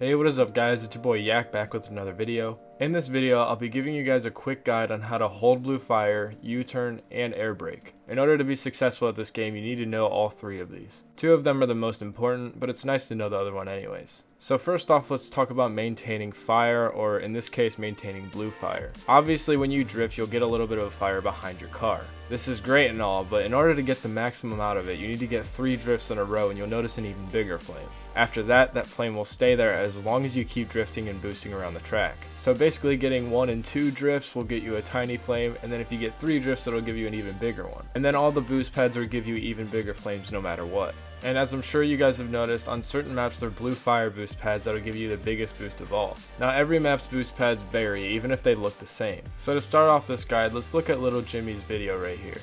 Hey, what is up guys, it's your boy Yack back with another video. In this video, I'll be giving you guys a quick guide on how to hold blue fire, U-turn, and air brake. In order to be successful at this game, you need to know all three of these. Two of them are the most important, but it's nice to know the other one anyways. So first off, let's talk about maintaining fire, or in this case, maintaining blue fire. Obviously, when you drift, you'll get a little bit of fire behind your car. This is great and all, but in order to get the maximum out of it, you need to get 3 drifts in a row and you'll notice an even bigger flame. After that, that flame will stay there as long as you keep drifting and boosting around the track. So basically getting 1 and 2 drifts will get you a tiny flame, and then if you get 3 drifts, it'll give you an even bigger one. And then all the boost pads will give you even bigger flames no matter what. And as I'm sure you guys have noticed, on certain maps there are blue fire boost pads that will give you the biggest boost of all. Now every map's boost pads vary, even if they look the same. So to start off this guide, let's look at little Jimmy's video right here.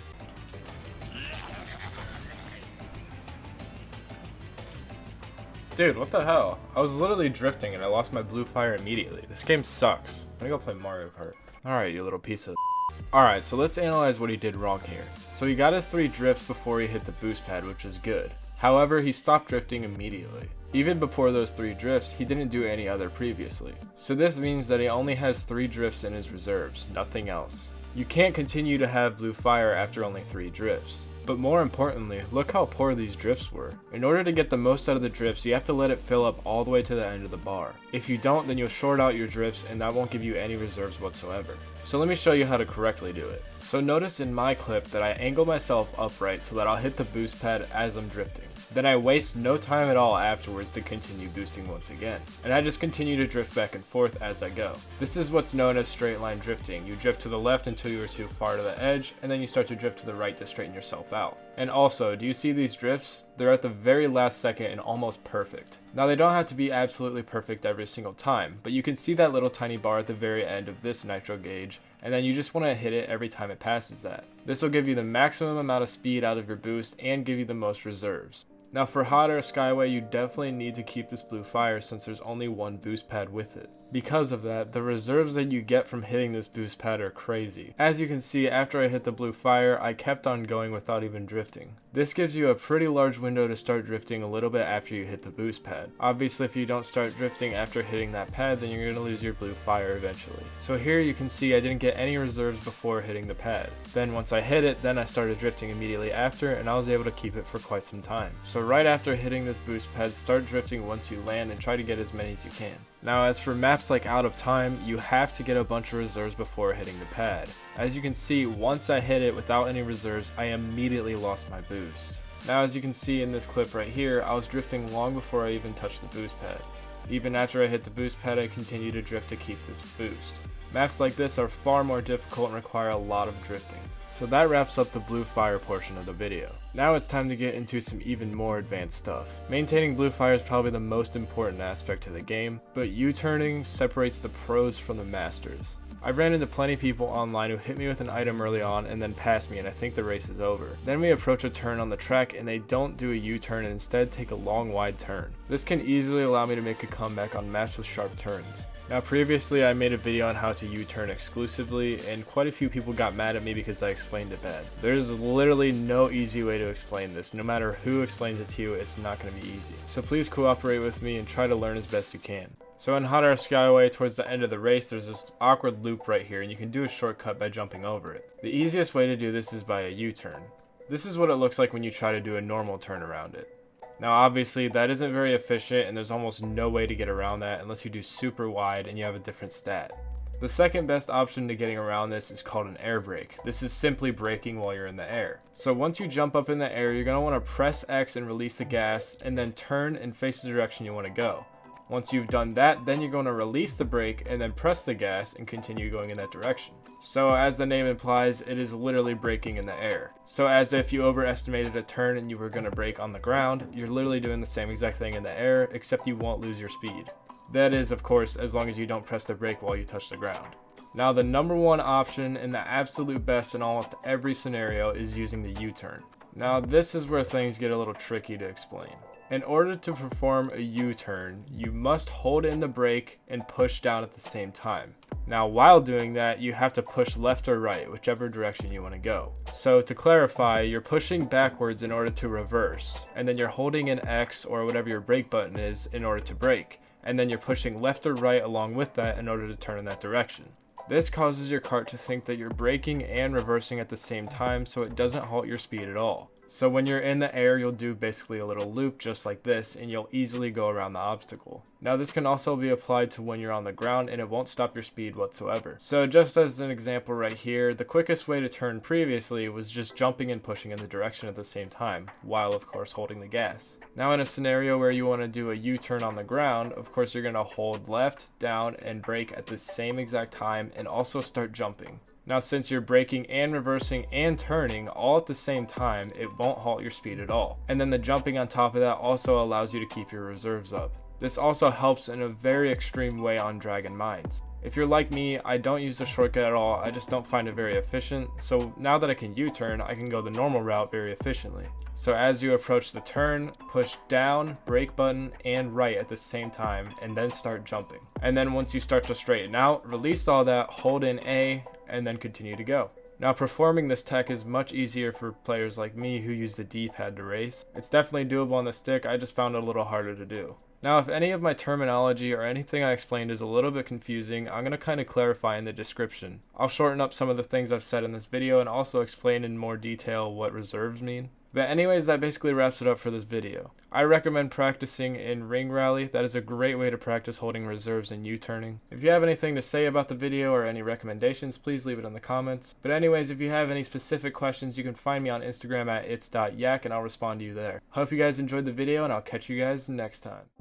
Dude, what the hell? I was literally drifting and I lost my blue fire immediately. This game sucks. I'm gonna go play Mario Kart. Alright, you little piece of Alright, so let's analyze what he did wrong here. So he got his 3 drifts before he hit the boost pad, which is good. However, he stopped drifting immediately. Even before those 3 drifts, he didn't do any other previously. So this means that he only has 3 drifts in his reserves, nothing else. You can't continue to have blue fire after only 3 drifts. But more importantly, look how poor these drifts were. In order to get the most out of the drifts, you have to let it fill up all the way to the end of the bar. If you don't, then you'll short out your drifts and that won't give you any reserves whatsoever. So let me show you how to correctly do it. So notice in my clip that I angle myself upright so that I'll hit the boost pad as I'm drifting. Then I waste no time at all afterwards to continue boosting once again. And I just continue to drift back and forth as I go. This is what's known as straight line drifting. You drift to the left until you are too far to the edge, and then you start to drift to the right to straighten yourself out. And also, do you see these drifts? They're at the very last second and almost perfect. Now they don't have to be absolutely perfect every single time, but you can see that little tiny bar at the very end of this nitro gauge, and then you just want to hit it every time it passes that. This will give you the maximum amount of speed out of your boost and give you the most reserves. Now for hot air skyway, you definitely need to keep this blue fire since there's only 1 boost pad with it. Because of that, the reserves that you get from hitting this boost pad are crazy. As you can see, after I hit the blue fire, I kept on going without even drifting. This gives you a pretty large window to start drifting a little bit after you hit the boost pad. Obviously, if you don't start drifting after hitting that pad, then you're going to lose your blue fire eventually. So here you can see I didn't get any reserves before hitting the pad. Then once I hit it, then I started drifting immediately after, and I was able to keep it for quite some time. So right after hitting this boost pad, start drifting once you land and try to get as many as you can. Now as for maps like Out of Time, you have to get a bunch of reserves before hitting the pad. As you can see, once I hit it without any reserves, I immediately lost my boost. Now as you can see in this clip right here, I was drifting long before I even touched the boost pad. Even after I hit the boost pad, I continued to drift to keep this boost. Maps like this are far more difficult and require a lot of drifting. So that wraps up the blue fire portion of the video. Now it's time to get into some even more advanced stuff. Maintaining blue fire is probably the most important aspect to the game, but U-turning separates the pros from the masters. I've ran into plenty of people online who hit me with an item early on and then pass me and I think the race is over. Then we approach a turn on the track and they don't do a U-turn and instead take a long wide turn. This can easily allow me to make a comeback on maps with sharp turns. Now previously I made a video on how to U-turn exclusively and quite a few people got mad at me because I explained it bad. There's literally no easy way to explain this. No matter who explains it to you, it's not going to be easy. So please cooperate with me and try to learn as best you can. So in Hot Air Skyway, towards the end of the race, there's this awkward loop right here and you can do a shortcut by jumping over it. The easiest way to do this is by a U-turn. This is what it looks like when you try to do a normal turn around it. Now obviously that isn't very efficient and there's almost no way to get around that unless you do super wide and you have a different stat. The second best option to getting around this is called an air brake. This is simply braking while you're in the air. So once you jump up in the air, you're going to want to press X and release the gas and then turn and face the direction you want to go. Once you've done that, then you're going to release the brake and then press the gas and continue going in that direction. So as the name implies, it is literally braking in the air. So as if you overestimated a turn and you were going to brake on the ground, you're literally doing the same exact thing in the air, except you won't lose your speed. That is, of course, as long as you don't press the brake while you touch the ground. Now the number 1 option and the absolute best in almost every scenario is using the U-turn. Now this is where things get a little tricky to explain. In order to perform a U-turn, you must hold in the brake and push down at the same time. Now while doing that, you have to push left or right, whichever direction you want to go. So to clarify, you're pushing backwards in order to reverse, and then you're holding an X or whatever your brake button is in order to brake. and then you're pushing left or right along with that in order to turn in that direction. This causes your cart to think that you're braking and reversing at the same time, so it doesn't halt your speed at all. So when you're in the air, you'll do basically a little loop just like this, and you'll easily go around the obstacle. Now this can also be applied to when you're on the ground, and it won't stop your speed whatsoever. So just as an example right here, the quickest way to turn previously was just jumping and pushing in the direction at the same time, while of course holding the gas. Now in a scenario where you want to do a U-turn on the ground, of course you're going to hold left, down, and brake at the same exact time, and also start jumping. Now since you're braking and reversing and turning all at the same time, it won't halt your speed at all. And then the jumping on top of that also allows you to keep your reserves up. This also helps in a very extreme way on Dragon Mines. If you're like me, I don't use the shortcut at all, I just don't find it very efficient, so now that I can U-turn, I can go the normal route very efficiently. So as you approach the turn, push down, brake button, and right at the same time, and then start jumping. And then once you start to straighten out, release all that, hold in A, and then continue to go. Now performing this tech is much easier for players like me who use the D-pad to race. It's definitely doable on the stick, I just found it a little harder to do. Now if any of my terminology or anything I explained is a little bit confusing, I'm going to kind of clarify in the description. I'll shorten up some of the things I've said in this video and also explain in more detail what reserves mean. But anyways, that basically wraps it up for this video. I recommend practicing in Ring Rally. That is a great way to practice holding reserves and U-turning. If you have anything to say about the video or any recommendations, please leave it in the comments. But anyways, if you have any specific questions, you can find me on Instagram at its.yack and I'll respond to you there. Hope you guys enjoyed the video and I'll catch you guys next time.